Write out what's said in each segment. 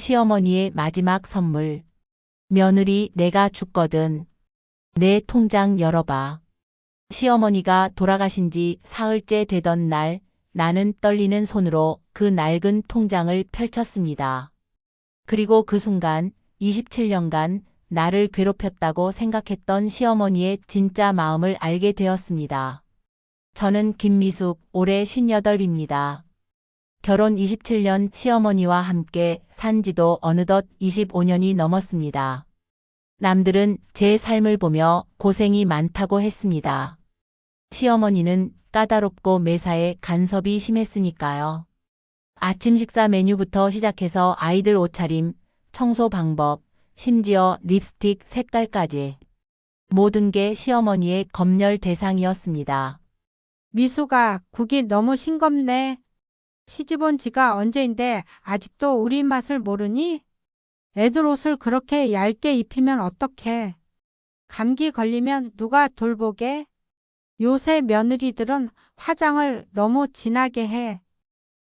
시어머니의 마지막 선물. 며느리 내가 죽거든. 내 통장 열어봐. 시어머니가 돌아가신 지 사흘째 되던 날 나는 떨리는 손으로 그 낡은 통장을 펼쳤습니다. 그리고 그 순간 27년간 나를 괴롭혔다고 생각했던 시어머니의 진짜 마음을 알게 되었습니다. 저는 김미숙, 올해 58입니다. 결혼 27년 시어머니와 함께 산 지도 어느덧 25년이 넘었습니다. 남들은 제 삶을 보며 고생이 많다고 했습니다. 시어머니는 까다롭고 매사에 간섭이 심했으니까요. 아침 식사 메뉴부터 시작해서 아이들 옷차림, 청소 방법, 심지어 립스틱 색깔까지 모든 게 시어머니의 검열 대상이었습니다. 미수가 국이 너무 싱겁네. 시집 온 지가 언제인데 아직도 우리 맛을 모르니? 애들 옷을 그렇게 얇게 입히면 어떡해. 감기 걸리면 누가 돌보게? 요새 며느리들은 화장을 너무 진하게 해.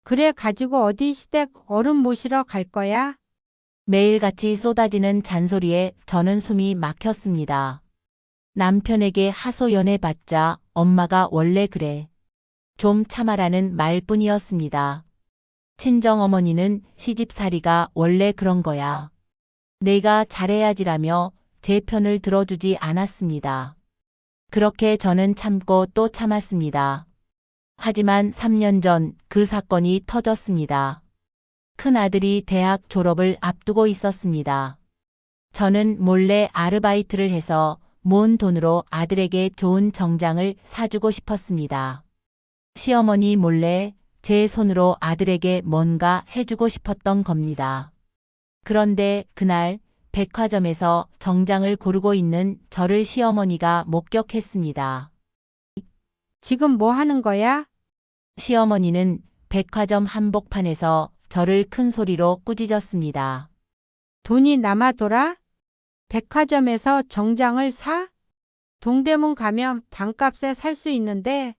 그래 가지고 어디 시댁 어른 모시러 갈 거야? 매일같이 쏟아지는 잔소리에 저는 숨이 막혔습니다. 남편에게 하소연해봤자 엄마가 원래 그래. 좀 참아라는 말뿐이었습니다. 친정어머니는 시집살이가 원래 그런 거야. 내가 잘해야지라며 제 편을 들어주지 않았습니다. 그렇게 저는 참고 또 참았습니다. 하지만 3년 전 그 사건이 터졌습니다. 큰아들이 대학 졸업을 앞두고 있었습니다. 저는 몰래 아르바이트를 해서 모은 돈으로 아들에게 좋은 정장을 사주고 싶었습니다. 시어머니 몰래 제 손으로 아들에게 뭔가 해주고 싶었던 겁니다. 그런데 그날 백화점에서 정장을 고르고 있는 저를 시어머니가 목격했습니다. 지금 뭐 하는 거야? 시어머니는 백화점 한복판에서 저를 큰 소리로 꾸짖었습니다. 돈이 남아돌아? 백화점에서 정장을 사? 동대문 가면 반값에 살 수 있는데.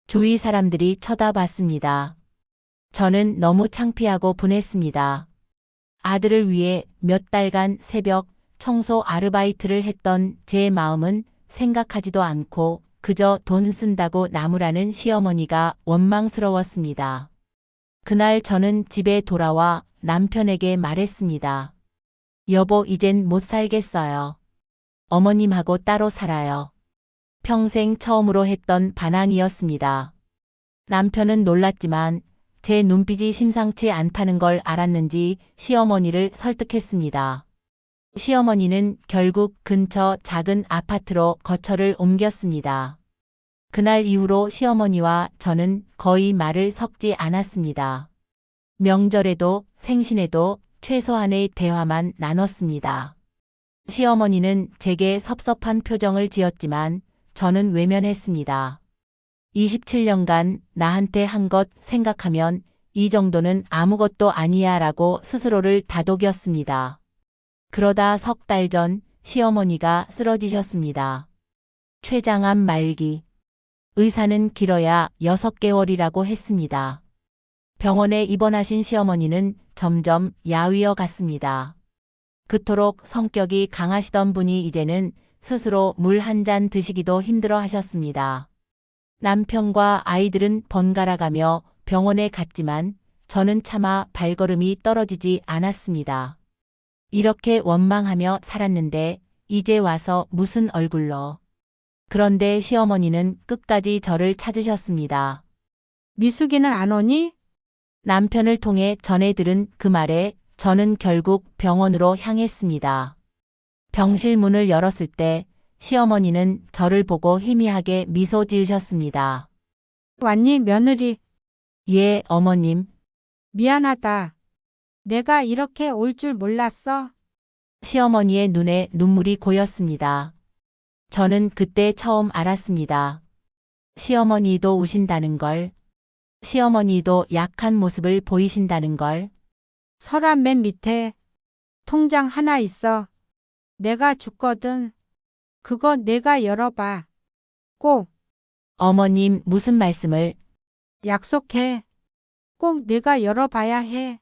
주위 사람들이 쳐다봤습니다. 저는 너무 창피하고 분했습니다. 아들을 위해 몇 달간 새벽 청소 아르바이트를 했던 제 마음은 생각하지도 않고 그저 돈 쓴다고 나무라는 시어머니가 원망스러웠습니다. 그날 저는 집에 돌아와 남편에게 말했습니다. 여보, 이젠 못 살겠어요. 어머님하고 따로 살아요. 평생 처음으로 했던 반항이었습니다. 남편은 놀랐지만 제 눈빛이 심상치 않다는 걸 알았는지 시어머니를 설득했습니다. 시어머니는 결국 근처 작은 아파트로 거처를 옮겼습니다. 그날 이후로 시어머니와 저는 거의 말을 섞지 않았습니다. 명절에도 생신에도 최소한의 대화만 나눴습니다. 시어머니는 제게 섭섭한 표정을 지었지만 저는 외면했습니다. 27년간 나한테 한 것 생각하면 이 정도는 아무것도 아니야 라고 스스로를 다독였습니다. 그러다 석 달 전 시어머니가 쓰러지셨습니다. 췌장암 말기. 의사는 길어야 6개월이라고 했습니다. 병원에 입원하신 시어머니는 점점 야위어 갔습니다. 그토록 성격이 강하시던 분이 이제는 스스로 물 한 잔 드시기도 힘들어 하셨습니다. 남편과 아이들은 번갈아가며 병원에 갔지만 저는 차마 발걸음이 떨어지지 않았습니다. 이렇게 원망하며 살았는데 이제 와서 무슨 얼굴로. 그런데 시어머니는 끝까지 저를 찾으셨습니다. 미숙이는 안 오니? 남편을 통해 전해 들은 그 말에 저는 결국 병원으로 향했습니다. 병실 문을 열었을 때 시어머니는 저를 보고 희미하게 미소 지으셨습니다. 왔니, 며느리? 예, 어머님. 미안하다. 내가 이렇게 올 줄 몰랐어. 시어머니의 눈에 눈물이 고였습니다. 저는 그때 처음 알았습니다. 시어머니도 우신다는 걸. 시어머니도 약한 모습을 보이신다는 걸. 서랍 맨 밑에 통장 하나 있어. 내가 줬거든. 그거 내가 열어봐. 꼭 어머님, 무슨 말씀을. 약속해. 꼭 내가 열어봐야 해.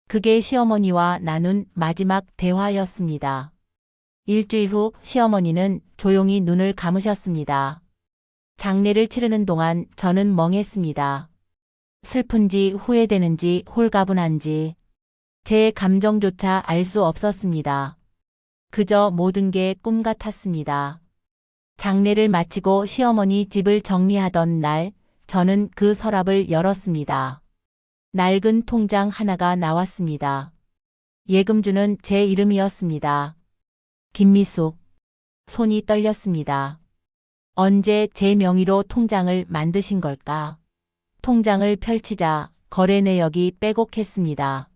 그게 시어머니와 나눈 마지막 대화였습니다. 일주일 후 시어머니는 조용히 눈을 감으셨습니다. 장례를 치르는 동안 저는 멍했습니다. 슬픈지 후회되는지 홀가분한지 제 감정조차 알 수 없었습니다. 그저 모든 게 꿈 같았습니다. 장례를 마치고 시어머니 집을 정리하던 날, 저는 그 서랍을 열었습니다. 낡은 통장 하나가 나왔습니다. 예금주는 제 이름이었습니다. 김미숙. 손이 떨렸습니다. 언제 제 명의로 통장을 만드신 걸까? 통장을 펼치자 거래 내역이 빼곡했습니다.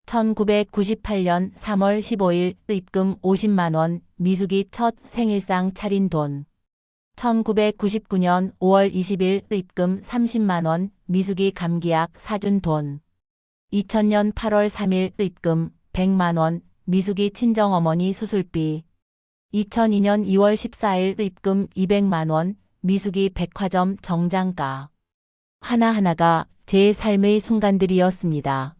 1998년 3월 15일 입금 50만 원, 미숙이 첫 생일상 차린 돈. 1999년 5월 20일 입금 30만 원, 미숙이 감기약 사준 돈. 2000년 8월 3일 입금 100만 원, 미숙이 친정어머니 수술비. 2002년 2월 14일 입금 200만 원, 미숙이 백화점 정장가. 하나하나가 제 삶의 순간들이었습니다.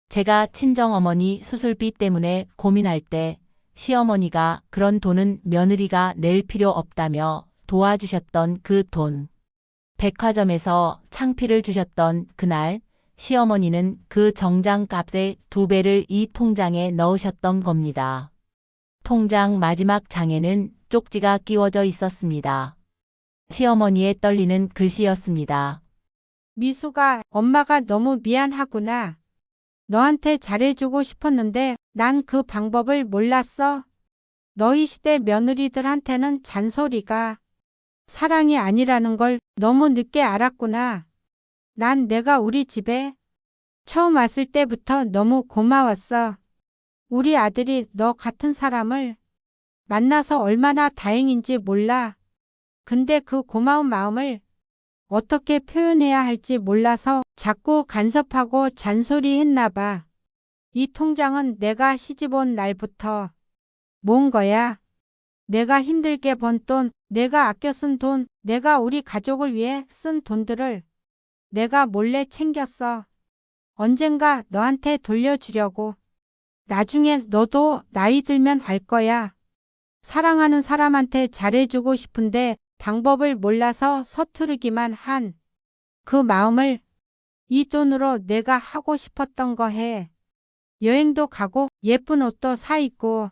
제가 친정어머니 수술비 때문에 고민할 때 시어머니가 그런 돈은 며느리가 낼 필요 없다며 도와주셨던 그 돈. 백화점에서 창피를 주셨던 그날 시어머니는 그 정장값의 2배를 이 통장에 넣으셨던 겁니다. 통장 마지막 장에는 쪽지가 끼워져 있었습니다. 시어머니의 떨리는 글씨였습니다. 미숙아, 엄마가 너무 미안하구나. 너한테 잘해주고 싶었는데 난 그 방법을 몰랐어. 너희 시대 며느리들한테는 잔소리가 사랑이 아니라는 걸 너무 늦게 알았구나. 난 내가 우리 집에 처음 왔을 때부터 너무 고마웠어. 우리 아들이 너 같은 사람을 만나서 얼마나 다행인지 몰라. 근데 그 고마운 마음을 어떻게 표현해야 할지 몰라서 자꾸 간섭하고 잔소리했나 봐. 이 통장은 내가 시집 온 날부터 모은 거야. 내가 힘들게 번 돈, 내가 아껴 쓴 돈, 내가 우리 가족을 위해 쓴 돈들을 내가 몰래 챙겼어. 언젠가 너한테 돌려주려고. 나중에 너도 나이 들면 알 거야. 사랑하는 사람한테 잘해주고 싶은데 방법을 몰라서 서투르기만 한 그 마음을 이 돈으로 내가 하고 싶었던 거 해. 여행도 가고 예쁜 옷도 사 입고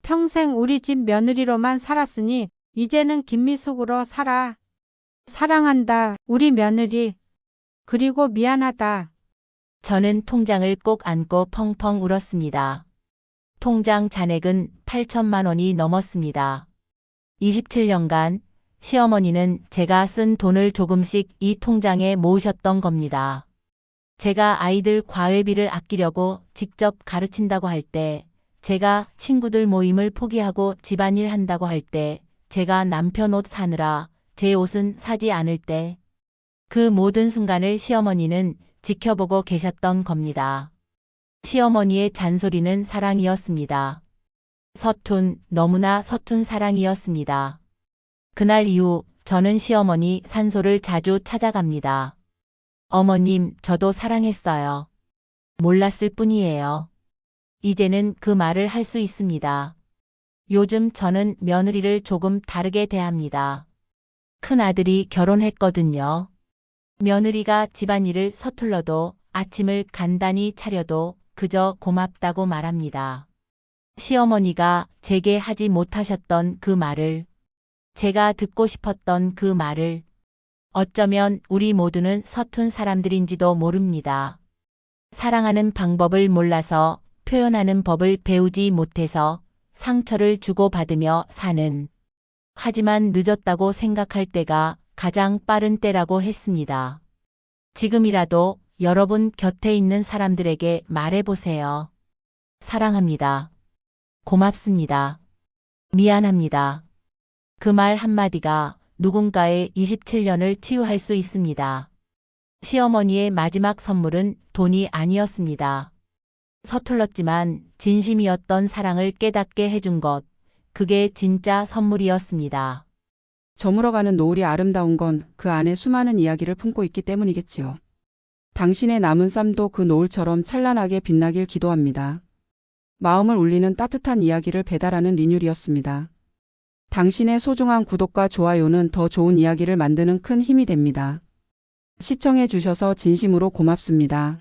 평생 우리 집 며느리로만 살았으니 이제는 김미숙으로 살아. 사랑한다, 우리 며느리. 그리고 미안하다. 저는 통장을 꼭 안고 펑펑 울었습니다. 통장 잔액은 8천만 원이 넘었습니다. 27년간 시어머니는 제가 쓴 돈을 조금씩 이 통장에 모으셨던 겁니다. 제가 아이들 과외비를 아끼려고 직접 가르친다고 할 때, 제가 친구들 모임을 포기하고 집안일 한다고 할 때, 제가 남편 옷 사느라 제 옷은 사지 않을 때, 그 모든 순간을 시어머니는 지켜보고 계셨던 겁니다. 시어머니의 잔소리는 사랑이었습니다. 서툰, 너무나 서툰 사랑이었습니다. 그날 이후 저는 시어머니 산소를 자주 찾아갑니다. 어머님, 저도 사랑했어요. 몰랐을 뿐이에요. 이제는 그 말을 할 수 있습니다. 요즘 저는 며느리를 조금 다르게 대합니다. 큰아들이 결혼했거든요. 며느리가 집안일을 서툴러도 아침을 간단히 차려도 그저 고맙다고 말합니다. 시어머니가 제게 하지 못하셨던 그 말을, 제가 듣고 싶었던 그 말을, 어쩌면 우리 모두는 서툰 사람들인지도 모릅니다. 사랑하는 방법을 몰라서, 표현하는 법을 배우지 못해서 상처를 주고받으며 사는. 하지만 늦었다고 생각할 때가 가장 빠른 때라고 했습니다. 지금이라도 여러분 곁에 있는 사람들에게 말해보세요. 사랑합니다. 고맙습니다. 미안합니다. 그 말 한마디가 누군가의 27년을 치유할 수 있습니다. 시어머니의 마지막 선물은 돈이 아니었습니다. 서툴렀지만 진심이었던 사랑을 깨닫게 해준 것, 그게 진짜 선물이었습니다. 저물어가는 노을이 아름다운 건 그 안에 수많은 이야기를 품고 있기 때문이겠지요. 당신의 남은 삶도 그 노을처럼 찬란하게 빛나길 기도합니다. 마음을 울리는 따뜻한 이야기를 배달하는 린율이었습니다. 당신의 소중한 구독과 좋아요는 더 좋은 이야기를 만드는 큰 힘이 됩니다. 시청해 주셔서 진심으로 고맙습니다.